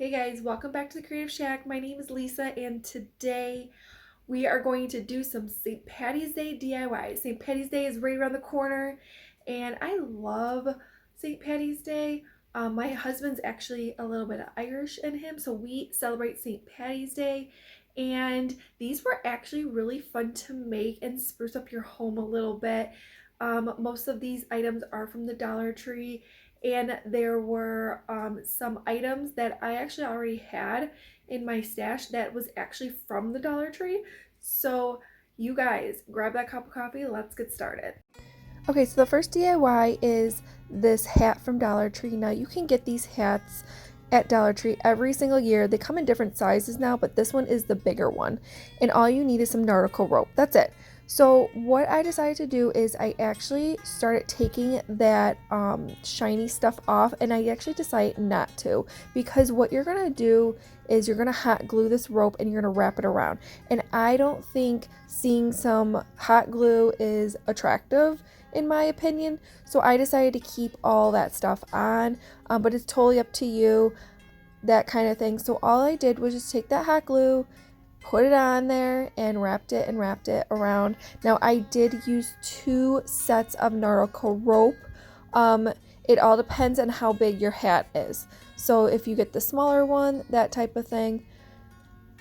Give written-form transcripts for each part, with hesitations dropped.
Hey guys, welcome back to the Creative Shack. My name is Lisa and today we are going to do some St. Patty's Day DIY. St. Patty's Day is right around the corner and I love St. Patty's Day. My husband's actually a little bit of Irish in him, so we celebrate St. Patty's Day, and these were actually really fun to make and spruce up your home a little bit. Most of these items are from the Dollar Tree, and there were some items that I actually already had in my stash that was actually from the Dollar Tree. So you guys grab that cup of coffee, let's get started. Okay, so the first DIY is this hat from Dollar Tree. Now you can get these hats at Dollar Tree every single year. They come in different sizes now, but this one is the bigger one, and all you need is some nautical rope. That's it. So what I decided to do is I actually started taking that shiny stuff off, and I actually decided not to, because what you're gonna do is you're gonna hot glue this rope and you're gonna wrap it around, and I don't think seeing some hot glue is attractive in my opinion. So I decided to keep all that stuff on, but it's totally up to you, that kind of thing. So all I did was just take that hot glue, put it on there, and wrapped it around. Now I did use 2 sets of nautical rope. It all depends on how big your hat is. So if you get the smaller one, that type of thing.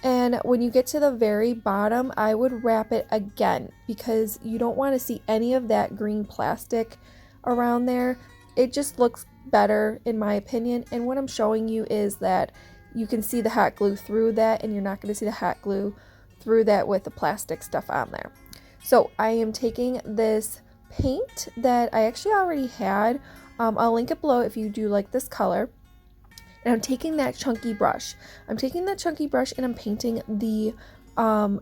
And when you get to the very bottom, I would wrap it again, because you don't want to see any of that green plastic around there. It just looks better in my opinion. And what I'm showing you is that you can see the hot glue through that, and you're not going to see the hot glue through that with the plastic stuff on there. So I am taking this paint that I actually already had. I'll link it below if you do like this color. And I'm taking that chunky brush. And I'm painting the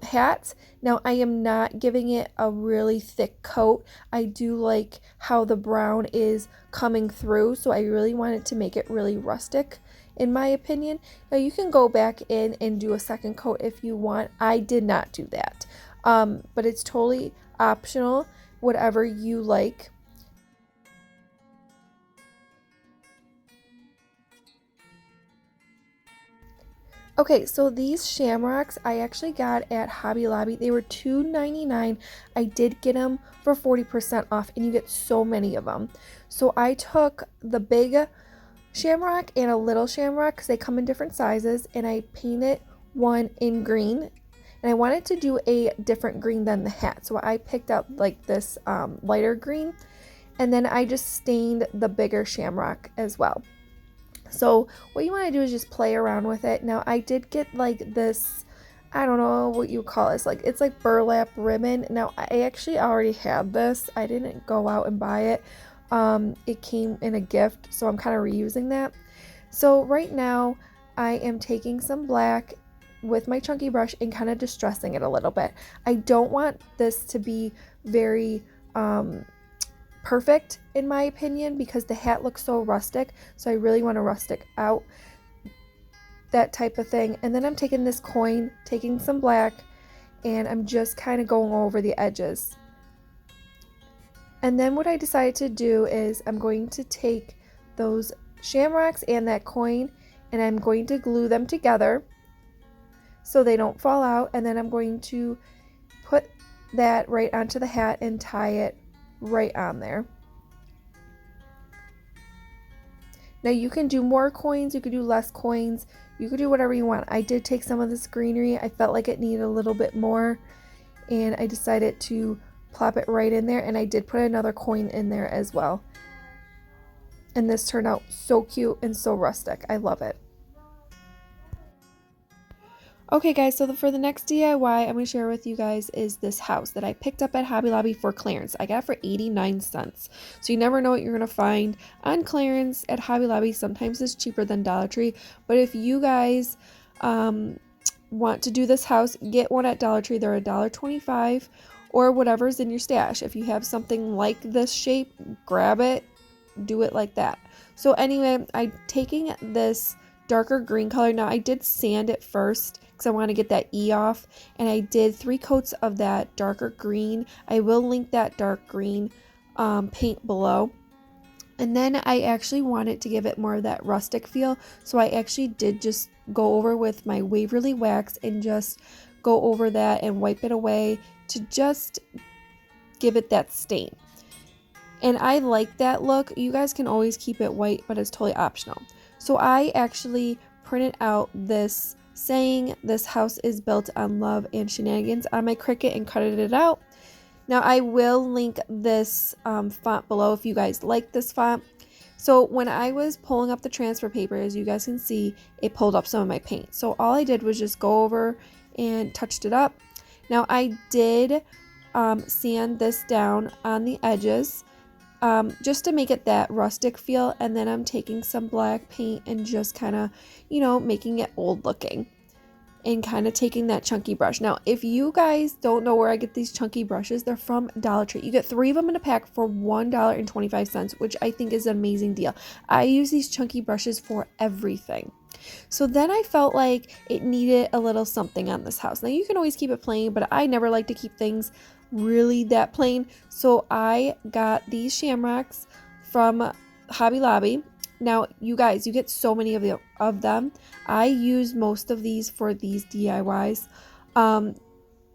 hat. Now I am not giving it a really thick coat. I do like how the brown is coming through, so I really wanted to make it really rustic in my opinion. Now you can go back in and do a second coat if you want. I did not do that. But it's totally optional, whatever you like. Okay, so these shamrocks I actually got at Hobbylobby. They were $2.99. I did get them for 40% off, and you get so many of them. So I took the big shamrock and a little shamrock, because they come in different sizes, and I painted one in green. And I wanted to do a different green than the hat, so I picked up like this lighter green, and then I just stained the bigger shamrock as well. So what you want to do is just play around with it. Now I did get like this, I don't know what you call it, it's like burlap ribbon. Now I actually already had this. I didn't go out and buy it. It came in a gift, so I'm kind of reusing that. So right now I am taking some black with my chunky brush and kind of distressing it a little bit. I don't want this to be very perfect in my opinion, because the hat looks so rustic, so I really want to rustic out that type of thing. And then I'm taking this coin, taking some black, and I'm just kind of going over the edges. And then what I decided to do is I'm going to take those shamrocks and that coin, and I'm going to glue them together so they don't fall out, and then I'm going to put that right onto the hat and tie it right on there. Now you can do more coins, you could do less coins, you could do whatever you want. I did take some of this greenery. I felt like it needed a little bit more, and I decided to plop it right in there, and I did put another coin in there as well. And this turned out so cute and so rustic. I love it. Okay guys, so for the next DIY I'm going to share with you guys is this house that I picked up at Hobby Lobby for clearance. I got it for 89 cents. So you never know what you're going to find on clearance at Hobby Lobby. Sometimes it's cheaper than Dollar Tree. But if you guys want to do this house, get one at Dollar Tree. They're $1.25 or whatever's in your stash. If you have something like this shape, grab it, do it like that. So anyway, I'm taking this darker green color. Now I did sand it first because I want to get that E off, and I did 3 coats of that darker green. I will link that dark green paint below. And then I actually wanted to give it more of that rustic feel, so I actually did just go over with my Waverly wax and just go over that and wipe it away to just give it that stain. And I like that look. You guys can always keep it white, but it's totally optional. So I actually printed out this saying, "This house is built on love and shenanigans," on my Cricut and cut it out. Now I will link this font below if you guys like this font. So when I was pulling up the transfer paper, as you guys can see, it pulled up some of my paint. So all I did was just go over and touched it up. Now I did sand this down on the edges just to make it that rustic feel, and then I'm taking some black paint and just kind of, you know, making it old looking. And kind of taking that chunky brush. Now, if you guys don't know where I get these chunky brushes, they're from Dollar Tree. You get 3 of them in a pack for $1.25, which I think is an amazing deal. I use these chunky brushes for everything. So then I felt like it needed a little something on this house. Now, you can always keep it plain, but I never like to keep things really that plain. So I got these shamrocks from Hobbylobby. Now, you guys, you get so many of them. I use most of these for these DIYs.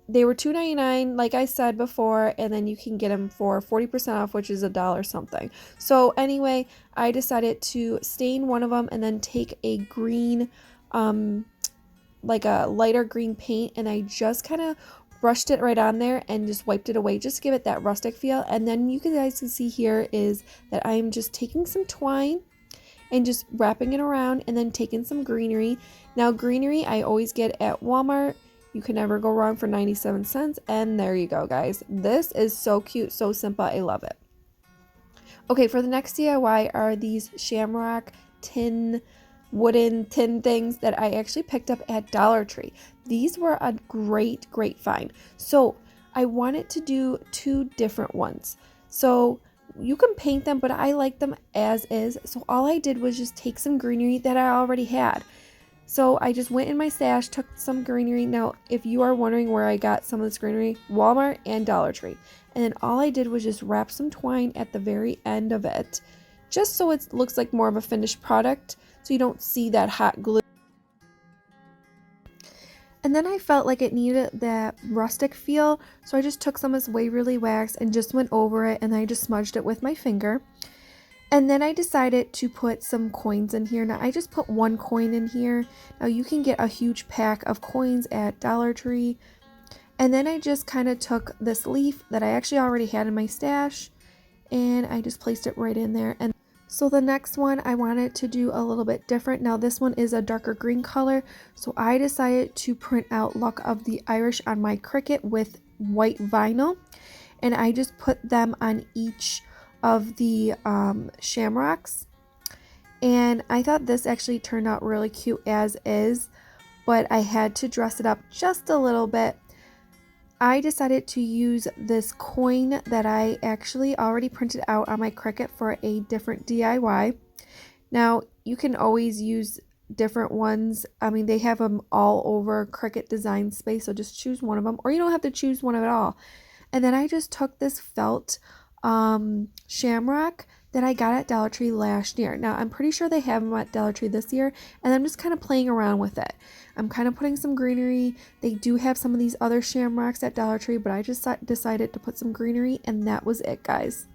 They were $2.99, like I said before, and then you can get them for 40% off, which is $1 something. So anyway, I decided to stain one of them and then take a green, like a lighter green paint, and I just kind of brushed it right on there and just wiped it away just to give it that rustic feel. And then you guys can see here is that I'm just taking some twine and just wrapping it around and then taking some greenery. Now greenery I always get at Walmart. You can never go wrong for 97 cents. And there you go, guys. This is so cute, so simple. I love it. Okay, for the next DIY are these Shamrock Tin, wooden tin things that I actually picked up at Dollar Tree. These were a great find. So I wanted to do 2 different ones. So you can paint them, but I like them as is. So all I did was just take some greenery that I already had. So I just went in my stash, took some greenery. Now, if you are wondering where I got some of this greenery, Walmart and Dollar Tree. And then all I did was just wrap some twine at the very end of it, just so it looks like more of a finished product, so you don't see that hot glue. And then I felt like it needed that rustic feel, so I just took some of this Waverly wax and just went over it, and I just smudged it with my finger. And then I decided to put some coins in here. Now I just put 1 coin in here. Now you can get a huge pack of coins at Dollar Tree. And then I just kind of took this leaf that I actually already had in my stash, and I just placed it right in there. And so the next one I wanted to do a little bit different. Now this one is a darker green color, so I decided to print out Luck of the Irish on my Cricut with white vinyl, and I just put them on each of the shamrocks. And I thought this actually turned out really cute as is, but I had to dress it up just a little bit. I decided to use this coin that I actually already printed out on my Cricut for a different DIY. Now, you can always use different ones. I mean, they have them all over Cricut Design Space, so just choose one of them, or you don't have to choose one at all. And then I just took this felt shamrock that I got at Dollar Tree last year. Now, I'm pretty sure they have them at Dollar Tree this year, and I'm just kind of playing around with it. I'm kind of putting some greenery. They do have some of these other shamrocks at Dollar Tree, but I just decided to put some greenery, and that was it, guys.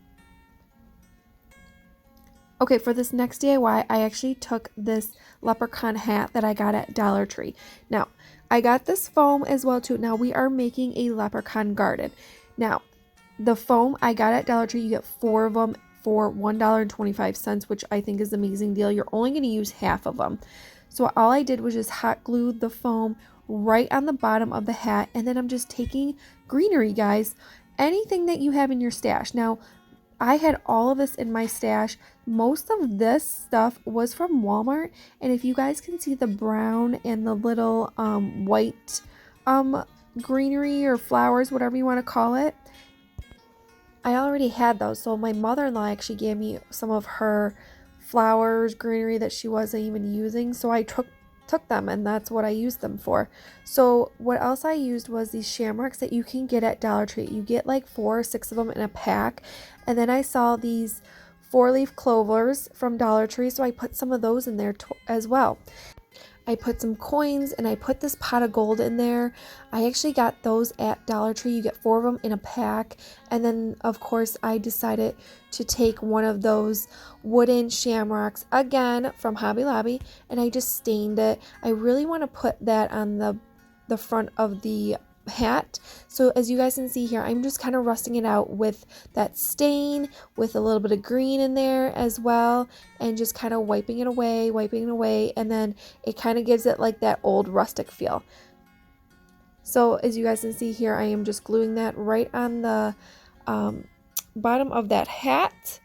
Okay, for this next DIY, I actually took this Leprechaun hat that I got at Dollar Tree. Now, I got this foam as well, too. Now, we are making a Leprechaun Garden. Now, the foam I got at Dollar Tree, you get 4 of them for $1.25, which I think is an amazing deal. You're only going to use half of them. So all I did was just hot glue the foam right on the bottom of the hat, and then I'm just taking greenery, guys. Anything that you have in your stash. Now, I had all of this in my stash. Most of this stuff was from Walmart, and if you guys can see the brown and the little white greenery or flowers, whatever you want to call it, I already had those. So my mother-in-law actually gave me some of her flowers, greenery that she wasn't even using, so I took them, and that's what I used them for. So what else I used was these shamrocks that you can get at Dollar Tree. You get like 4 or 6 of them in a pack, and then I saw these 4-leaf clovers from Dollar Tree, so I put some of those in there as well. I put some coins and I put this pot of gold in there. I actually got those at Dollar Tree. You get 4 of them in a pack. And then, of course, I decided to take one of those wooden shamrocks, again, from Hobby Lobby, and I just stained it. I really want to put that on the front of the hat. So as you guys can see here, I'm just kind of rusting it out with that stain, with a little bit of green in there as well, and just kind of wiping it away, and then it kind of gives it like that old rustic feel. So as you guys can see here, I am just gluing that right on the bottom of that hat.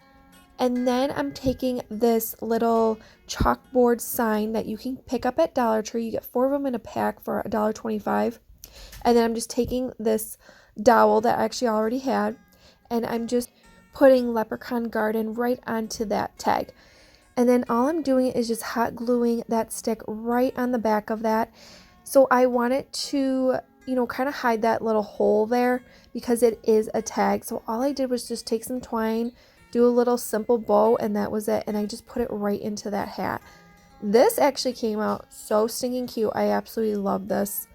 And then I'm taking this little chalkboard sign that you can pick up at Dollar Tree. You get 4 of them in a pack for $1.25. And then I'm just taking this dowel that I actually already had, and I'm just putting Leprechaun Garden right onto that tag. And then all I'm doing is just hot gluing that stick right on the back of that. So I want it to, you know, kind of hide that little hole there because it is a tag. So all I did was just take some twine, do a little simple bow, and that was it. And I just put it right into that hat. This actually came out so stinking cute. I absolutely love this.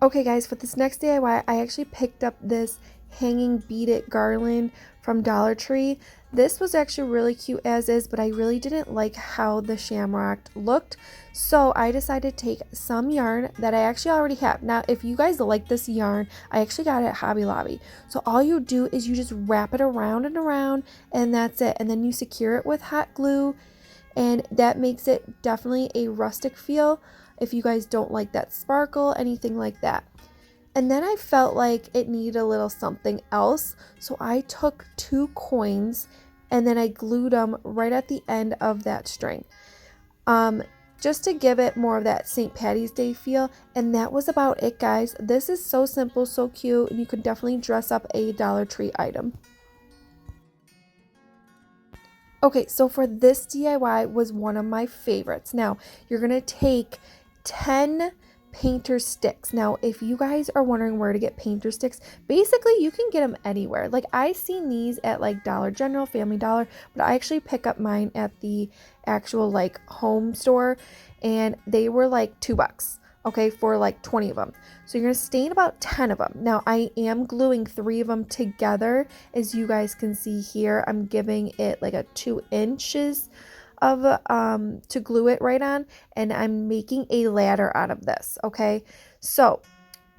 Okay guys, for this next DIY, I actually picked up this hanging beaded garland from Dollar Tree. This was actually really cute as is, but I really didn't like how the shamrock looked. So I decided to take some yarn that I actually already have. Now, if you guys like this yarn, I actually got it at Hobby Lobby. So all you do is you just wrap it around and around, and that's it. And then you secure it with hot glue, and that makes it definitely a rustic feel. If you guys don't like that sparkle, anything like that. And then I felt like it needed a little something else. So I took 2 coins and then I glued them right at the end of that string. Just to give it more of that St. Patty's Day feel. And that was about it, guys. This is so simple, so cute, and you could definitely dress up a Dollar Tree item. Okay, so for this DIY was one of my favorites. Now, you're going to take 10 painter sticks. Now, if you guys are wondering where to get painter sticks, basically you can get them anywhere. Like, I seen these at like Dollar General, Family Dollar, but I actually pick up mine at the actual like home store, and they were like $2, okay, for like 20 of them. So you're gonna stain about 10 of them. Now, I am gluing 3 of them together. As you guys can see here, I'm giving it like a 2 inches of to glue it right on, and I'm making a ladder out of this. Okay, so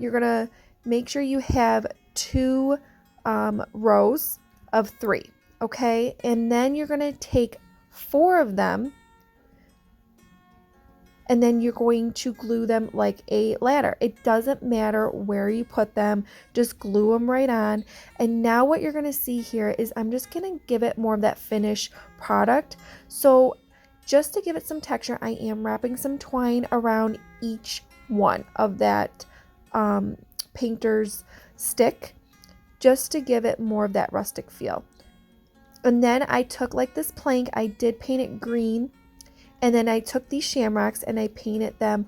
you're gonna make sure you have 2 rows of 3, okay, and then you're gonna take 4 of them, and then you're going to glue them like a ladder. It doesn't matter where you put them, just glue them right on. And now what you're going to see here is I'm just going to give it more of that finished product. So just to give it some texture, I am wrapping some twine around each one of that painter's stick, just to give it more of that rustic feel. And then I took like this plank, I did paint it green, and then I took these shamrocks and I painted them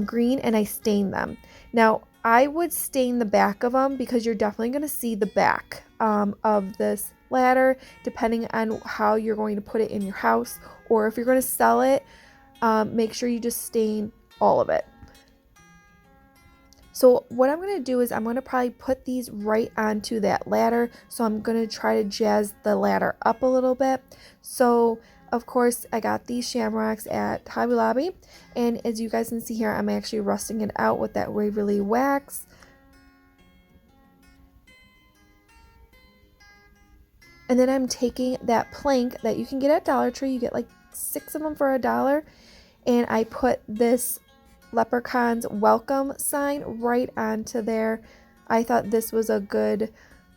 green, and I stained them. Now, I would stain the back of them because you're definitely going to see the back of this ladder, depending on how you're going to put it in your house, or if you're going to sell it, make sure you just stain all of it. So what I'm going to do is I'm going to probably put these right onto that ladder. So I'm going to try to jazz the ladder up a little bit. So of course, I got these shamrocks at Hobby Lobby, and as you guys can see here, I'm actually rusting it out with that Waverly wax. And then I'm taking that plank that you can get at Dollar Tree, you get like 6 of them for $1, and I put this Leprechaun's welcome sign right onto there. I thought this was a good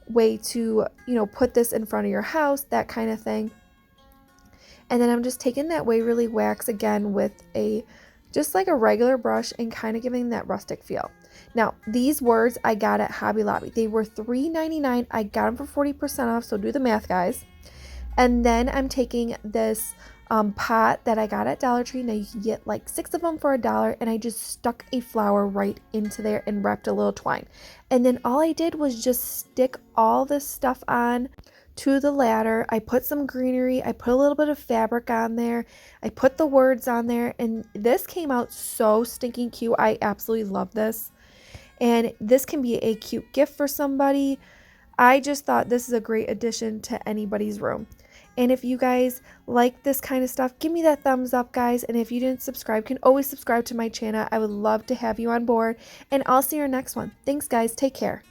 way to, you know, put this in front of your house, that kind of thing. And then I'm just taking that Waverly wax again with just like a regular brush, and kind of giving that rustic feel. Now, these words I got at Hobby Lobby. They were $3.99. I got them for 40% off, so do the math, guys. And then I'm taking this pot that I got at Dollar Tree. Now you can get like 6 of them for $1, and I just stuck a flower right into there and wrapped a little twine. And then all I did was just stick all this stuff on to the ladder. I put some greenery, I put a little bit of fabric on there, I put the words on there, and this came out so stinking cute. I absolutely love this, and this can be a cute gift for somebody. I just thought this is a great addition to anybody's room. And if you guys like this kind of stuff, give me that thumbs up, guys. And if you didn't subscribe, you can always subscribe to my channel. I would love to have you on board. And I'll see you in our next one. Thanks, guys. Take care.